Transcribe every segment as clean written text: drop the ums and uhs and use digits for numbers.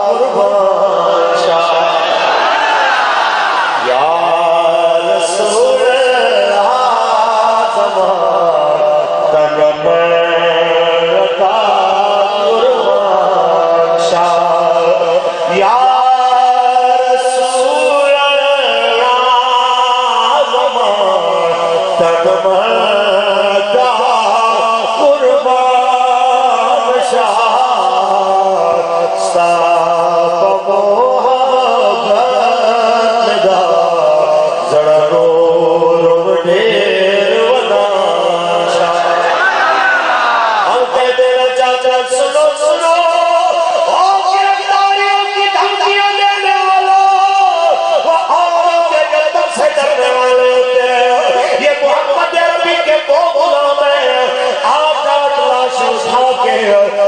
قربان شاہ یا رسول آزم تن میں عطا قربان شاہ یا رسول آزم تن میں عطا قربان شاہ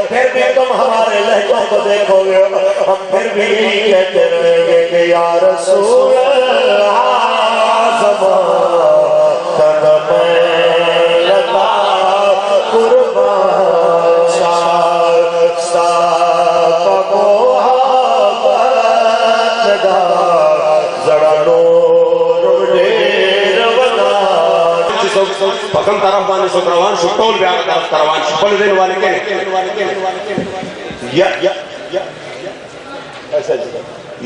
پھر بھی تم ہمارے لہجوں کو دیکھو گے ہم پھر بھی یہی کہتے رہیں گے کہ یا رسول آزم تن میں عطا قربان شاہ ساپ محبت دا زڑا نور دیر ونا پکم طرف بانے سو کروان شکول بیار طرف کروان شکول دین والے کے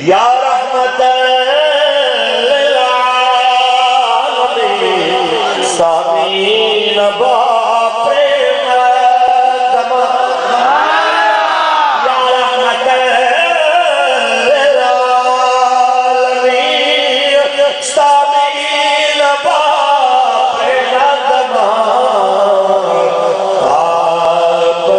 یا رحمت للعالمین سامین باپ یا رحمت للعالمین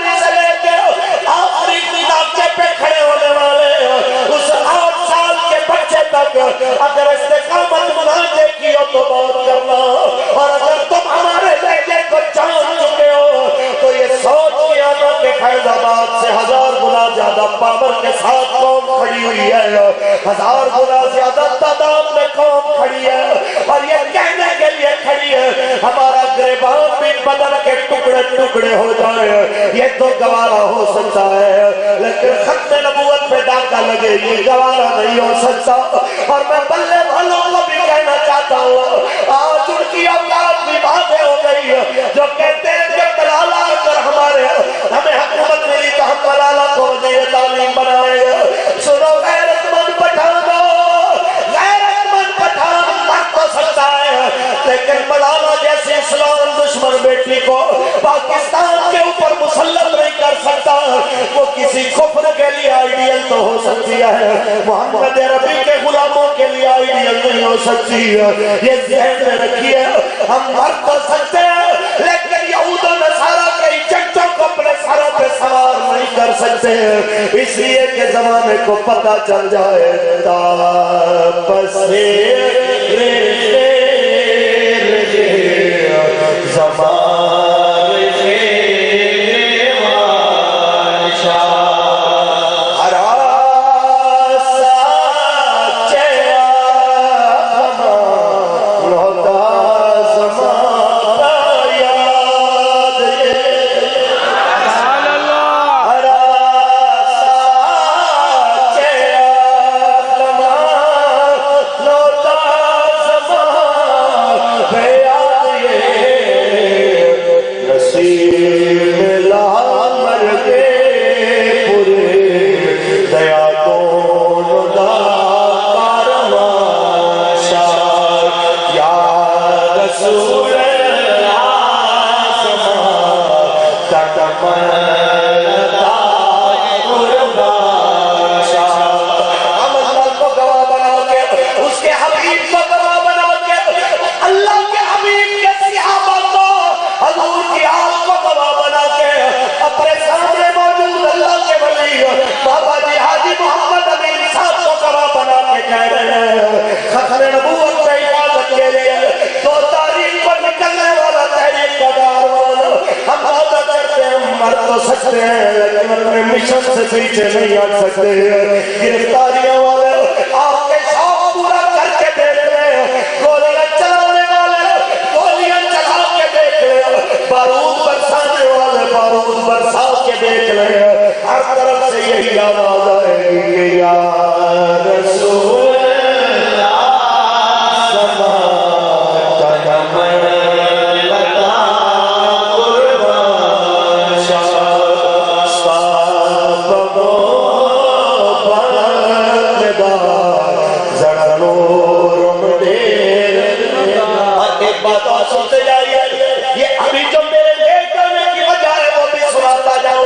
سامین باپ آپ سے اگر استقامت منا دیکھی ہو تو بہت کرنا اور اگر تم ہمارے لہجے کو جان چکے ہو تو یہ سوچ کیا نا کہ فیض آباد سے 1000 گنا زیادہ پاور کے ساتھ قوم کھڑی ہوئی ہے 1000 گنا زیادہ تعداد میں قوم کھڑی ہے اور یہ کہنے کے لیے کھڑی ہے ہمارا گریبان بھی بدل کے ٹکڑے ٹکڑے ہو جائے یہ تو گوارا ہو سکتا ہے لیکن ختم نبوت پہ ڈاکہ لگے یہ گوارا نہیں ہو سکتا اور میں بلے بھلوں کو بھی کہنا چاہتا ہوں آج ان کی اولاد بھی باتیں ہو گئی جو کہتے ہیں کہ ملالہ اگر ہمارے ہمیں حکومت ملی تو ہم ملالہ کو وزیر تعلیم بنائیں گے سنو غیرت مند پٹھان مر تو سکتا ہے لیکن ملالہ جیسے اسلام دشمن بیٹی کو پاکستان کے اوپر مسلط نہیں کر سکتا وہ کسی کفر کے لیے آئیڈیل تو ہو سکتی ہے محمد عربی کے غلاموں کے لیے آئیڈیل نہیں ہو سکتی ہے یہ ذہن میں رکھیے ہم مر تو سکتے ہیں لیکن یہود و نصارہ کے ایجنٹوں کو اپنے سروں پہ سوار نہیں کر سکتے اس لیے کہ زمانے کو پتہ چل جائے تاپس خطر نبوت پہ عبادت کے لیے 2 تاریخ پر نکلنے والا تحریک کا سکتے ہیں لیکن اپنے مشن سے پیچھے نہیں ہٹ سکتے. گرفتاریاں والے آپ کے شوق پورا کر کے دیکھ لیں, گولیاں چلانے والے گولیاں چلا کے دیکھ لیں, بارود برسانے والے بارود برسا کے دیکھ لیں, ہر طرف سے یہی آواز آئے گی کہ یا رسول سنتے جائیے. یہ ابھی جو میرے لیٹ کرنے کی وجہ ہے وہ بھی سناتا جاؤ.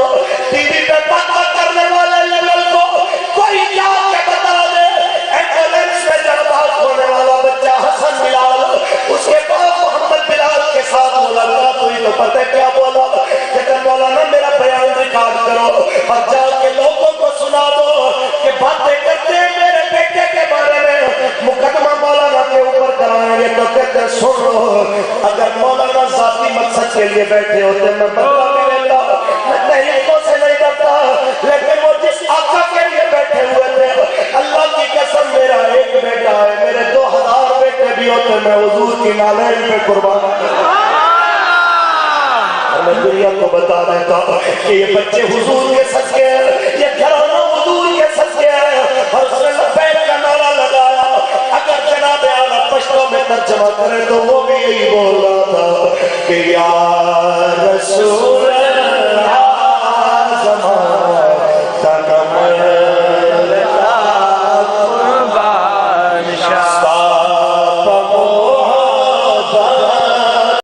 ٹی وی پہ بات کرنے والے لیول کو کوئی جا کے بتا دے ایمبولینس میں جربات ہونے والا بچہ حسن بلال, اس کے باپ محمد بلال کے ساتھ ملاقات ہوئی تو پتہ کیا بولا کہ مولانا میرا بیان ریکارڈ کرو اور جا کے لوگوں کو سنا دو کہ باتیں کرتے ہیں میرے بیٹے کے بارے میں, مقدمہ مولانا کے اوپر کرائیں گے. تو کہتے ہیں سن لو, اگر مولانا ذاتی مقصد کے لیے بیٹھے ہوتے میں بدلہ بھی لیتا, میں تحریکوں سے نہیں ڈرتا, لیکن وہ جس آقا کے لیے بیٹھے ہوئے تھے, اللہ کی قسم میرا ایک بیٹا ہے, میرے 2000 بیٹے بھی ہوتے میں حضور کی نالین پہ قربان کرتا. اور میں دنیا کو بتا دیتا کہ یہ بچے حضور کے صدقے ہیں, یہ گھرانہ حضور کے صدقے ہیں. اور اس نے لبیک کا نعرہ لگایا. اگر جناب اعلیٰ پشتوں میں ترجمہ کرے تو وہ بھی یہی بول رہا تھا کہ یا رسول